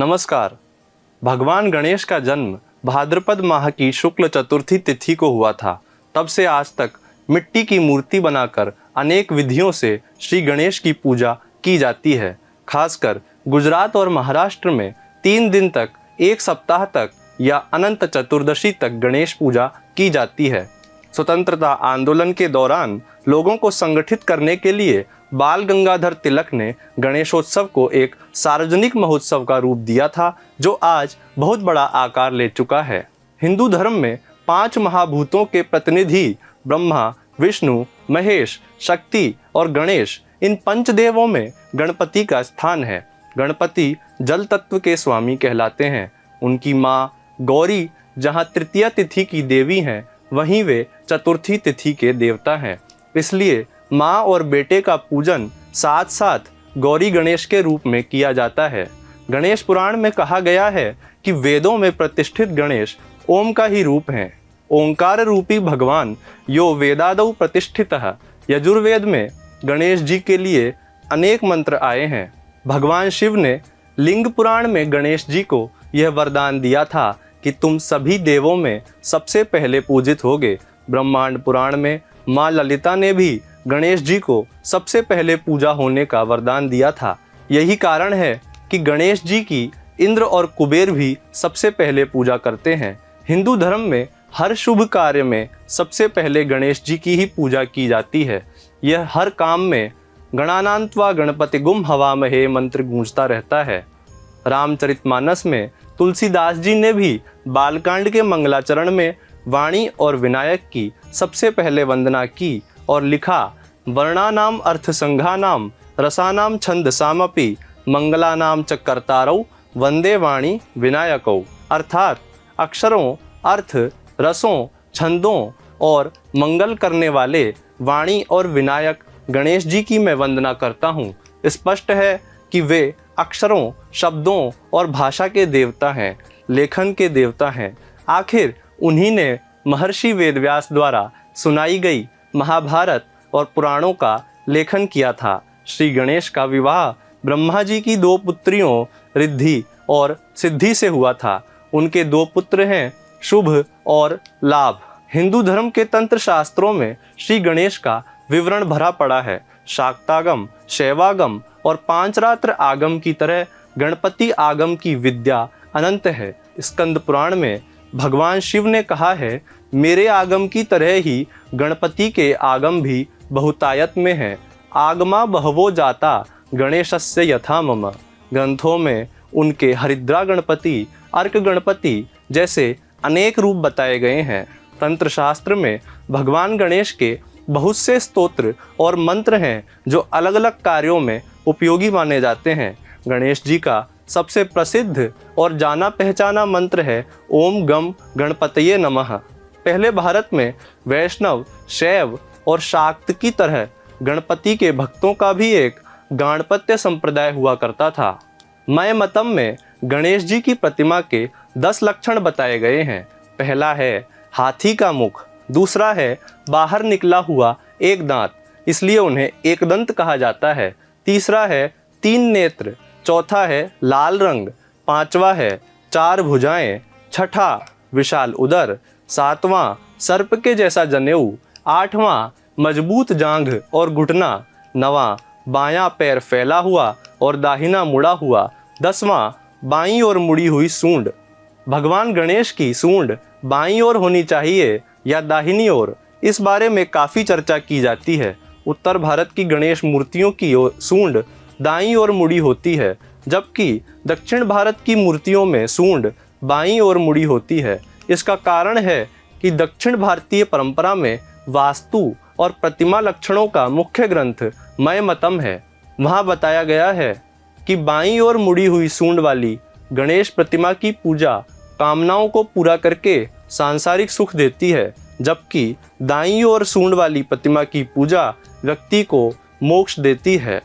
नमस्कार। भगवान गणेश का जन्म भाद्रपद माह की शुक्ल चतुर्थी तिथि को हुआ था। तब से आज तक मिट्टी की मूर्ति बनाकर अनेक विधियों से श्री गणेश की पूजा की जाती है। खासकर गुजरात और महाराष्ट्र में 3 दिन तक, 1 सप्ताह तक या अनंत चतुर्दशी तक गणेश पूजा की जाती है। स्वतंत्रता आंदोलन के दौरान लोगों को संगठित करने के लिए बाल गंगाधर तिलक ने गणेशोत्सव को एक सार्वजनिक महोत्सव का रूप दिया था, जो आज बहुत बड़ा आकार ले चुका है। हिंदू धर्म में 5 महाभूतों के प्रतिनिधि ब्रह्मा, विष्णु, महेश, शक्ति और गणेश, इन पंचदेवों में गणपति का स्थान है। गणपति जल तत्व के स्वामी कहलाते हैं। उनकी माँ गौरी जहाँ तृतीया तिथि की देवी हैं, वहीं वे चतुर्थी तिथि के देवता हैं। इसलिए माँ और बेटे का पूजन साथ साथ गौरी गणेश के रूप में किया जाता है। गणेश पुराण में कहा गया है कि वेदों में प्रतिष्ठित गणेश ओम का ही रूप हैं। ओंकार रूपी भगवान यो वेदादौ प्रतिष्ठितः। यजुर्वेद में गणेश जी के लिए अनेक मंत्र आए हैं। भगवान शिव ने लिंग पुराण में गणेश जी को यह वरदान दिया था कि तुम सभी देवों में सबसे पहले पूजित होगे। ब्रह्मांड पुराण में माँ ललिता ने भी गणेश जी को सबसे पहले पूजा होने का वरदान दिया था। यही कारण है कि गणेश जी की इंद्र और कुबेर भी सबसे पहले पूजा करते हैं। हिंदू धर्म में हर शुभ कार्य में सबसे पहले गणेश जी की ही पूजा की जाती है। यह हर काम में गणानान्त्वा गणपतिगुम हवामहे मंत्र गूंजता रहता है। रामचरितमानस में तुलसीदास जी ने भी बालकांड के मंगलाचरण में वाणी और विनायक की सबसे पहले वंदना की और लिखा, वर्णानाम अर्थसंघानाम रसानाम छंदसामपि मंगलानाम च कर्तारौ वंदे वाणी विनायकौ। अर्थात अक्षरों, अर्थ, रसों, छंदों और मंगल करने वाले वाणी और विनायक गणेश जी की मैं वंदना करता हूँ। स्पष्ट है कि वे अक्षरों, शब्दों और भाषा के देवता हैं, लेखन के देवता हैं। आखिर उन्हीं ने महर्षि वेदव्यास द्वारा सुनाई गई महाभारत और पुराणों का लेखन किया था। श्री गणेश का विवाह ब्रह्मा जी की 2 पुत्रियों रिद्धि और सिद्धि से हुआ था। उनके 2 पुत्र हैं शुभ और लाभ। हिंदू धर्म के तंत्र शास्त्रों में श्री गणेश का विवरण भरा पड़ा है। शाक्तागम, शैवागम और पांचरात्र आगम की तरह गणपति आगम की विद्या अनंत है। स्कंद पुराण में भगवान शिव ने कहा है, मेरे आगम की तरह ही गणपति के आगम भी बहुतायत में है। आगमा बहवो जाता गणेशस्य यथा मम। ग्रंथों में उनके हरिद्रा गणपति, अर्क गणपति जैसे अनेक रूप बताए गए हैं। तंत्र शास्त्र में भगवान गणेश के बहुत से स्तोत्र और मंत्र हैं जो अलग अलग कार्यों में उपयोगी माने जाते हैं। गणेश जी का सबसे प्रसिद्ध और जाना पहचाना मंत्र है ओम गम गणपतये नमः। पहले भारत में वैष्णव, शैव और शाक्त की तरह गणपति के भक्तों का भी एक गाणपत्य संप्रदाय हुआ करता था। मय मतम में गणेश जी की प्रतिमा के 10 लक्षण बताए गए हैं। पहला है हाथी का मुख, दूसरा है बाहर निकला हुआ एक दांत, इसलिए उन्हें एकदंत कहा जाता है। तीसरा है 3 नेत्र, चौथा है लाल रंग, 5वां है 4 भुजाएं, छठा विशाल उदर, 7वां सर्प के जैसा जनेऊ, 8वां मजबूत जांघ और घुटना, 9वां बायां पैर फैला हुआ और दाहिना मुड़ा हुआ, 10वां बाईं ओर मुड़ी हुई सूंड। भगवान गणेश की सूंड बाईं ओर होनी चाहिए या दाहिनी ओर, इस बारे में काफ़ी चर्चा की जाती है। उत्तर भारत की गणेश मूर्तियों की सूंड दाईं ओर मुड़ी होती है, जबकि दक्षिण भारत की मूर्तियों में सूंड बाईं ओर मुड़ी होती है। इसका कारण है कि दक्षिण भारतीय परंपरा में वास्तु और प्रतिमा लक्षणों का मुख्य ग्रंथ मय मतम है। वहाँ बताया गया है कि बाईं ओर मुड़ी हुई सूंड वाली गणेश प्रतिमा की पूजा कामनाओं को पूरा करके सांसारिक सुख देती है, जबकि दाईं ओर सूंड वाली प्रतिमा की पूजा व्यक्ति को मोक्ष देती है।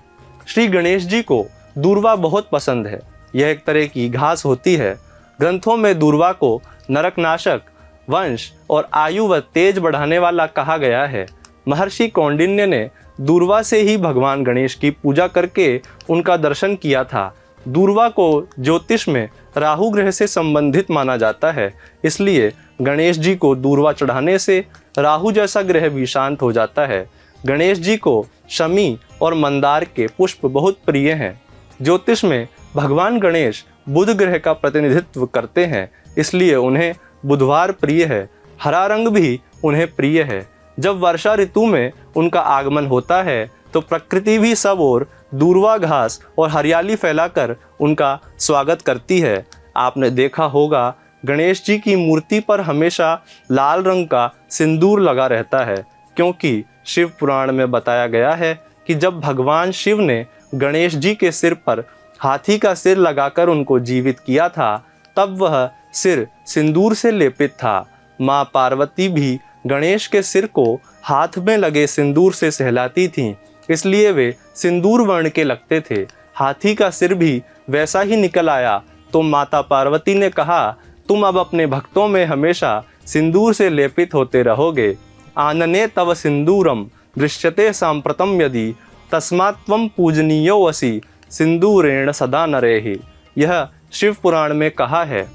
श्री गणेश जी को दूर्वा बहुत पसंद है। यह एक तरह की घास होती है। ग्रंथों में दूर्वा को नरकनाशक, वंश और आयु व तेज बढ़ाने वाला कहा गया है। महर्षि कौंडिन्य ने दूर्वा से ही भगवान गणेश की पूजा करके उनका दर्शन किया था। दूर्वा को ज्योतिष में राहु ग्रह से संबंधित माना जाता है, इसलिए गणेश जी को दूर्वा चढ़ाने से राहु जैसा ग्रह भी शांत हो जाता है। गणेश जी को शमी और मंदार के पुष्प बहुत प्रिय हैं। ज्योतिष में भगवान गणेश बुध ग्रह का प्रतिनिधित्व करते हैं, इसलिए उन्हें बुधवार प्रिय है। हरा रंग भी उन्हें प्रिय है। जब वर्षा ऋतु में उनका आगमन होता है तो प्रकृति भी सब ओर दूर्वा घास और हरियाली फैलाकर उनका स्वागत करती है। आपने देखा होगा गणेश जी की मूर्ति पर हमेशा लाल रंग का सिंदूर लगा रहता है, क्योंकि शिव पुराण में बताया गया है कि जब भगवान शिव ने गणेश जी के सिर पर हाथी का सिर लगाकर उनको जीवित किया था, तब वह सिर सिंदूर से लेपित था। माँ पार्वती भी गणेश के सिर को हाथ में लगे सिंदूर से सहलाती थीं, इसलिए वे सिंदूर वर्ण के लगते थे। हाथी का सिर भी वैसा ही निकल आया तो माता पार्वती ने कहा, तुम अब अपने भक्तों में हमेशा सिंदूर से लेपित होते रहोगे। आनने तव सिंदूरम दृश्यते सांप्रतम यदि तस्मात् त्वं पूजनीयो वसि सिंदूरेण सदा नरेहि। यह शिव पुराण में कहा है।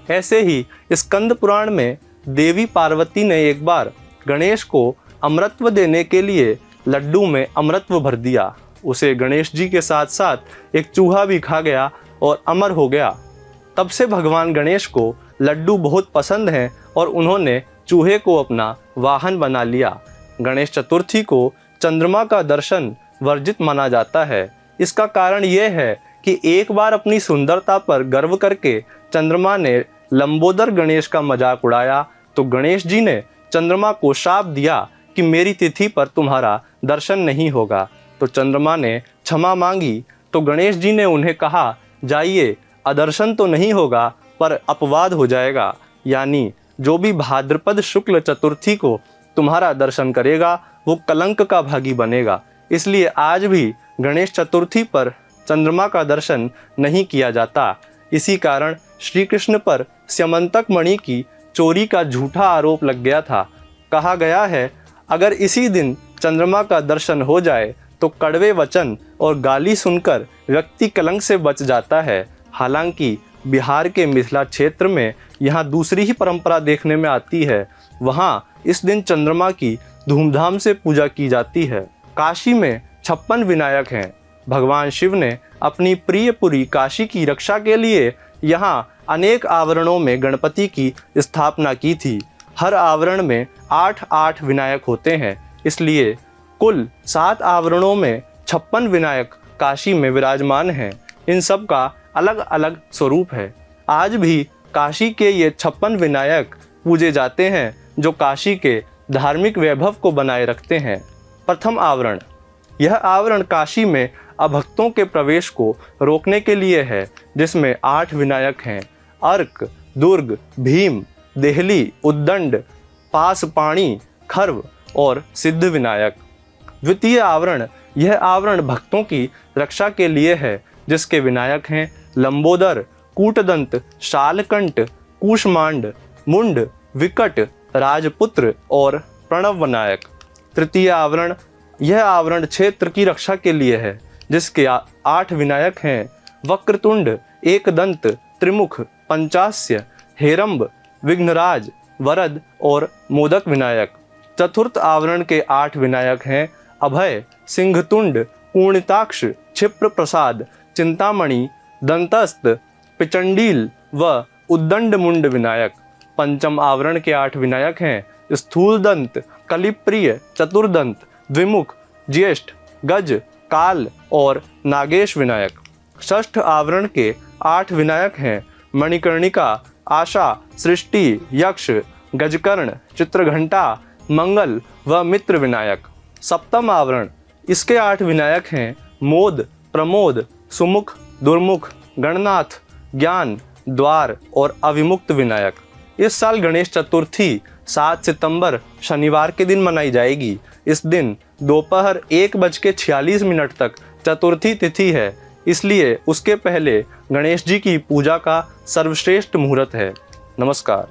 ऐसे ही स्कंद पुराण में देवी पार्वती ने एक बार गणेश को अमृतत्व देने के लिए लड्डू में अमृतत्व भर दिया। उसे गणेश जी के साथ साथ एक चूहा भी खा गया और अमर हो गया। तब से भगवान गणेश को लड्डू बहुत पसंद हैं और उन्होंने चूहे को अपना वाहन बना लिया। गणेश चतुर्थी को चंद्रमा का दर्शन वर्जित माना जाता है। इसका कारण यह है कि एक बार अपनी सुंदरता पर गर्व करके चंद्रमा ने लंबोदर गणेश का मजाक उड़ाया तो गणेश जी ने चंद्रमा को शाप दिया कि मेरी तिथि पर तुम्हारा दर्शन नहीं होगा। तो चंद्रमा ने क्षमा मांगी तो गणेश जी ने उन्हें कहा, जाइए, अदर्शन तो नहीं होगा पर अपवाद हो जाएगा, यानी जो भी भाद्रपद शुक्ल चतुर्थी को तुम्हारा दर्शन करेगा वो कलंक का भागी बनेगा। इसलिए आज भी गणेश चतुर्थी पर चंद्रमा का दर्शन नहीं किया जाता। इसी कारण श्री कृष्ण पर स्यमंतक मणि की चोरी का झूठा आरोप लग गया था। कहा गया है, अगर इसी दिन चंद्रमा का दर्शन हो जाए तो कड़वे वचन और गाली सुनकर व्यक्ति कलंक से बच जाता है। हालांकि बिहार के मिथिला क्षेत्र में यहाँ दूसरी ही परंपरा देखने में आती है। वहाँ इस दिन चंद्रमा की धूमधाम से पूजा की जाती है। काशी में 56 विनायक हैं। भगवान शिव ने अपनी प्रियपुरी काशी की रक्षा के लिए यहाँ अनेक आवरणों में गणपति की स्थापना की थी। हर आवरण में 8-8 विनायक होते हैं, इसलिए कुल 7 आवरणों में 56 विनायक काशी में विराजमान हैं। इन सब का अलग अलग स्वरूप है। आज भी काशी के ये 56 विनायक पूजे जाते हैं, जो काशी के धार्मिक वैभव को बनाए रखते हैं। प्रथम आवरण, यह आवरण काशी में अभक्तों के प्रवेश को रोकने के लिए है, जिसमें 8 विनायक हैं: अर्क, दुर्ग, भीम, देहली, उद्दंड, पासपाणी, खर्व और सिद्ध विनायक। द्वितीय आवरण, यह आवरण भक्तों की रक्षा के लिए है, जिसके विनायक हैं लंबोदर, कूटदंत, शालकंठ, कूष्मांड, मुंड, विकट, राजपुत्र और प्रणव विनायक। तृतीय आवरण, यह आवरण क्षेत्र की रक्षा के लिए है, जिसके 8 विनायक हैं: वक्रतुंड, एकदंत, त्रिमुख, पंचास्य, हेरंब, विघ्नराज, वरद और मोदक विनायक। चतुर्थ आवरण के 8 विनायक हैं: अभय, सिंहतुंड, पूर्णिताक्ष, क्षिप्र प्रसाद, चिंतामणि, दंतस्त, पिचंडील व उद्दंड मुंड विनायक। पंचम आवरण के 8 विनायक हैं: स्थूलदंत, कलिप्रिय, चतुर्दंत, द्विमुख, ज्येष्ठ, गज, काल और नागेश विनायक। षष्ठ आवरण के 8 विनायक हैं: मणिकर्णिका, आशा, सृष्टि, यक्ष, गजकर्ण, चित्रघंटा, मंगल व मित्र विनायक। सप्तम आवरण, इसके 8 विनायक हैं: मोद, प्रमोद, सुमुख, दुर्मुख, गणनाथ, ज्ञान, द्वार और अविमुक्त विनायक। इस साल गणेश चतुर्थी 7 सितंबर शनिवार के दिन मनाई जाएगी। इस दिन दोपहर 1:46 तक चतुर्थी तिथि है, इसलिए उसके पहले गणेश जी की पूजा का सर्वश्रेष्ठ मुहूर्त है। नमस्कार।